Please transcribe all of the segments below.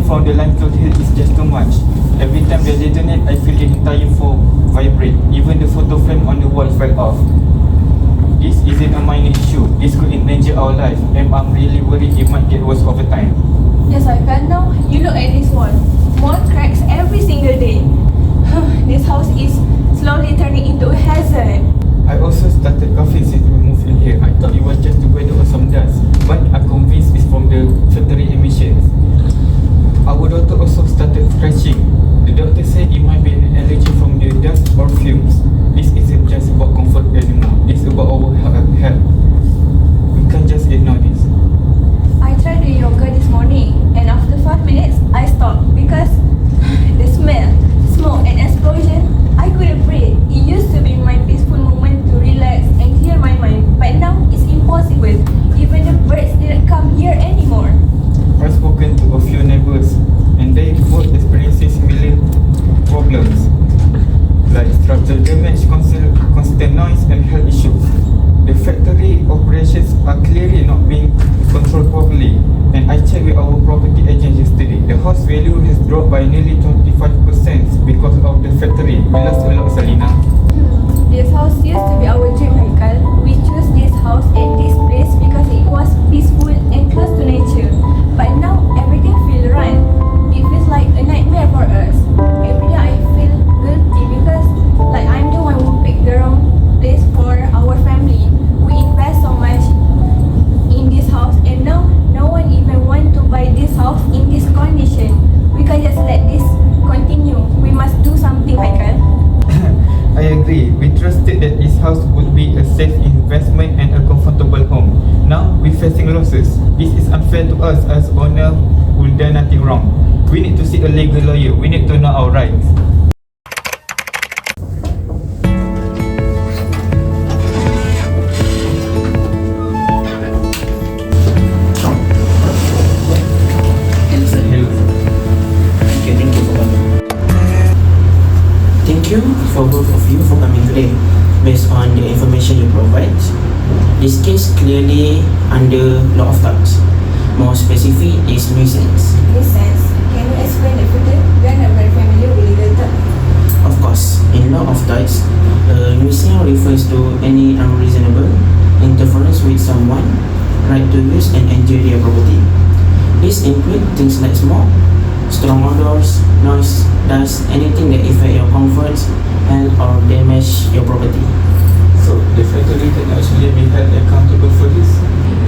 from the limestone hill is just too much. Every time they detonate, I feel the entire floor vibrate. Even the photo frame on the wall fell off. This isn't a minor issue. This could endanger our life, and I'm really worried it might get worse over time. Yes, I can now. You look at this wall. More cracks every single day. This house is slowly turning into a hazard. I also started coughing since we moved in here. I thought it was just the weather or some dust, but I'm convinced it's from the factory emissions. Our daughter also started scratching. The doctor said it might be an allergy from the dust or fumes. This isn't just about comfort anymore. It's about our health. We can't just ignore this. I tried the yoga this morning, and after 5 minutes, I stopped because the smell, smoke, and explosion, I couldn't breathe. It used to be my peaceful moment to relax and clear my mind, but now it's impossible. Even the birds didn't come here anymore. I've spoken to a few neighbors, and they both experiencing similar problems, like structural damage, constant noise, and health issues. The factory operations are clearly not being controlled properly, and I checked with our property agent yesterday. The house value has dropped by nearly 25% because of the factory. We lost a lot, Salina. This house used to be our dream, Haikal. We chose this house and this place because it was peaceful and close to nature. But now everything feels wrong. It feels like a nightmare for us. Every day I feel guilty because like I'm the one who picked the wrong place for our family. We invest so much in this house, and now no one even want to buy this house in this condition. We can't just let this continue. We must do something, Haikal. I agree. We trusted that this house would be a safe investment and a comfortable home. Now we're facing losses. This is unfair to us as owner who done nothing wrong. We need to seek a legal lawyer. We need to know our rights. Thank you for both of you for coming today. Based on the information you provide, this case clearly under law of torts. More specific is nuisance. Nuisance? Can you explain it further? We are not very familiar with legal term. Of course, in law of torts, nuisance refers to any unreasonable interference with someone right to use and enjoy their property. This includes things like smoke, strong odors, noise, dust, anything that affect your comfort, health, or damage your property. So the factory can actually be held accountable for this?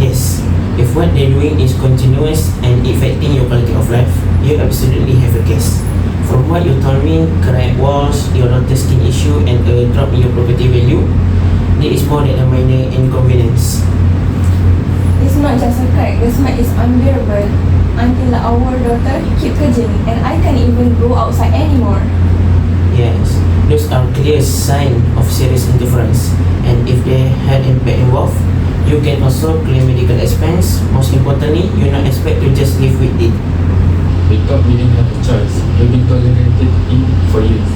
Yes, if what they're doing is continuous and affecting your quality of life, you absolutely have a case. From what you told me, cracked walls, your daughter's skin issue, and a drop in your property value, there is more than a minor inconvenience. It's not just a crack, the smell is unbearable. Until our daughter keep kerja and I can't even go outside anymore. Yes, those are clear signs of serious interference, and if they had impact involved, you can also claim medical expense. Most importantly, you not expect to just live with it. We thought we didn't have a choice. We've been tolerated it for years.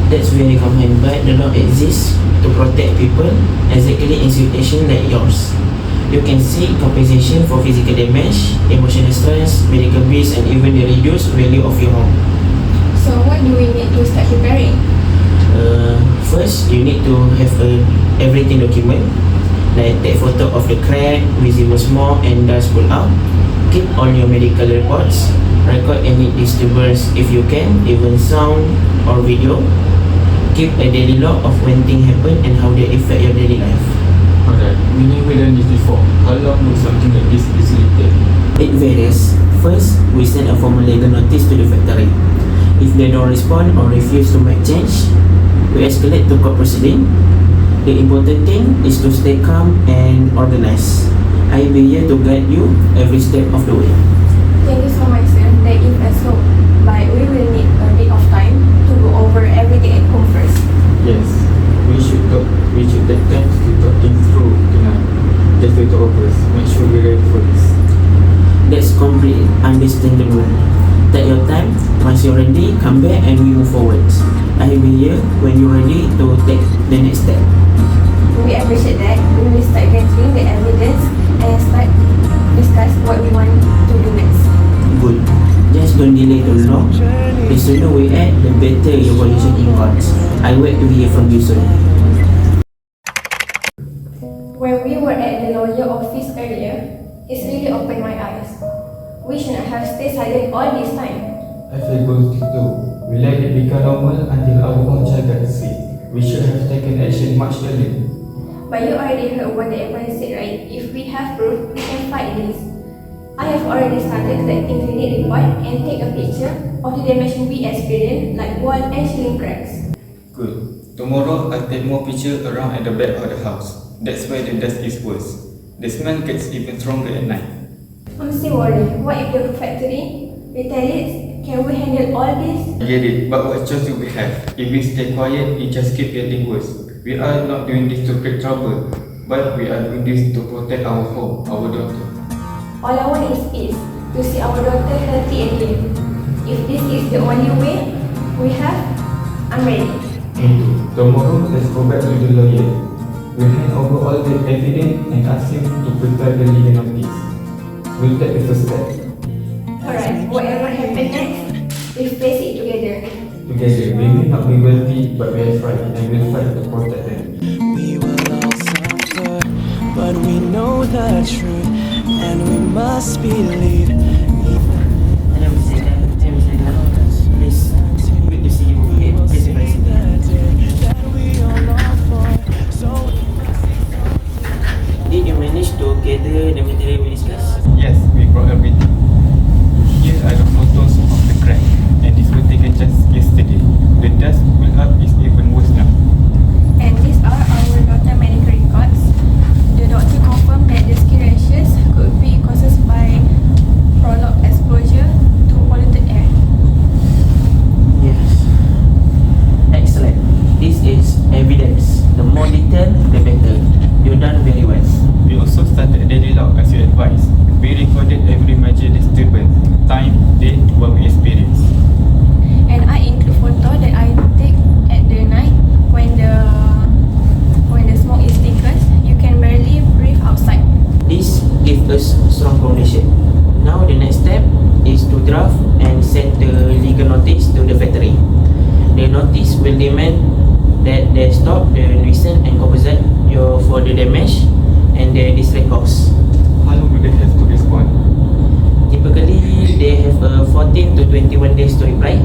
That's very common, but the law exists to protect people exactly in situations like yours. You can seek compensation for physical damage, emotional stress, medical bills, and even the reduced value of your home. So what do we need to start preparing? First, you need to have everything document, like take photo of the crack, visible smoke and dust pull out. Keep all your medical reports. Record any disturbance if you can, even sound or video. Keep a daily log of when things happen and how they affect your daily life. Alright, we never done this before. How long would something like this usually take? It varies. First, we send a formal legal notice to the factory. If they don't respond or refuse to make change, we escalate to court proceeding. The important thing is to stay calm and organized. I'll be here to guide you every step of the way. Thank you so much, sir. That is us hope. But we will need a bit of time to go over everything at home first. Yes, we should take time to talk things through tonight. Just wait to over us. Make sure we're ready for this. That's completely understandable. Take your time. Once you're ready, come back and we move forward. I'll be here when you're ready to take the next step. We appreciate that. We will start gathering the evidence and start discuss what we want to do next. Good. don't delay too long. The sooner we act, the better your evaluation incomes. I wait to hear from you soon. When we were at the lawyer office earlier, it's really opened my eyes. We should not have stayed silent all this time. I feel guilty too. We let it become normal until our own child got sick. We should have taken action much earlier. But you already heard what the FAKHRY said, right? If we have proof, we can fight this. I have already started collecting clinic report and take a picture of the damage we experienced, like wall and ceiling cracks. Good. Tomorrow I'll take more pictures around at the back of the house. That's where the dust is worse. The smell gets even stronger at night. I'm still worried. What if the factory retaliates? Can we handle all this? I get it, but what choice do we have? If we stay quiet, it just keeps getting worse. We are not doing this to create trouble, but we are doing this to protect our home, our daughter. All I want is peace, to see our daughter healthy again. If this is the only way we have, I'm ready. Tomorrow, let's go back to the lawyer. We'll hand over all the evidence and ask him to prepare the legal notice. We'll take the first step. Alright, whatever happens next, we face it together. Together, we may not be wealthy, but we are fight and we'll fight to protect them. We will all suffer, but we know the truth, and we must believe. Hello, Mr. Haikal. I'm Mr. Haikal. Please, good to see you. Okay, please advise me. That we all long for, so Did you manage to gather the material we discussed? Yes, we brought everything. Here are the photos of the crack, and this was taken just yesterday. The dust build-up is even worse now. And these are our daughter medical records. The doctor confirmed that the skin rashes could be caused by prolonged exposure to polluted air. Yes. Excellent. This is evidence. The more detailed, the better. You've done very well. We also started a daily log as you advised. We recorded every major disturbance, time, date, what we experienced. And I include photo that I take at the night when the smoke is thickest. You can barely breathe outside. This gives us strong foundation. Now the next step is to draft and send the legal notice to the factory. The notice will demand that they stop the nuisance and compensate you for the damage and the distress cost. How long will they have to respond? Typically, they have 14 to 21 days to reply.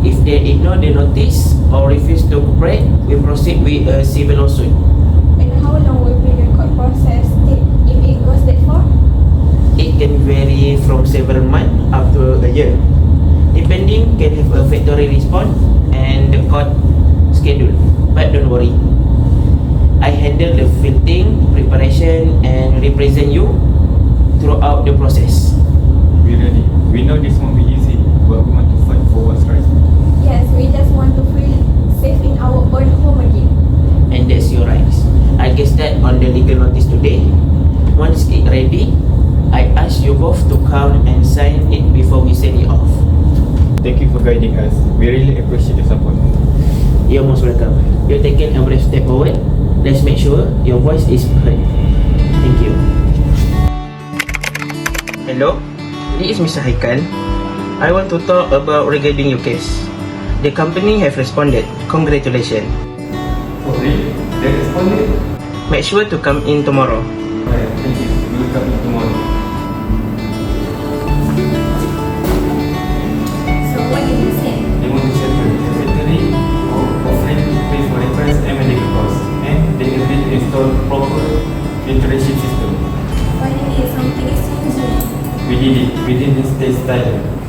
If they ignore the notice or refuse to cooperate, we proceed with a civil lawsuit. And how long will the court process take if it goes that far? It can vary from several months up to a year. Depending, can have a factory response and the court schedule. But don't worry, I handle the filtering, preparation and represent you throughout the process. We ready. We know this won't be easy, but we want to fight for what's right. Yes, we just want to feel safe in our own home again. And that's your rights. I guess that on the legal notice today. Once it's ready, I ask you both to come and sign it before we send it off. Thank you for guiding us. We really appreciate your support. You're most welcome. You're taking a brave step forward. Let's make sure your voice is heard. Thank you. Hello, this is Mr. Haikal. I want to talk about regarding your case. The company have responded. Congratulations. For real? They responded? Make sure to come in tomorrow. Alright, thank you. We'll come in tomorrow. So what did you say? They want to settle the factory or offering to pay for repairs and medical costs. And they agreed to install proper filtration system. Finally, something is changing. We did it. We didn't stay silent.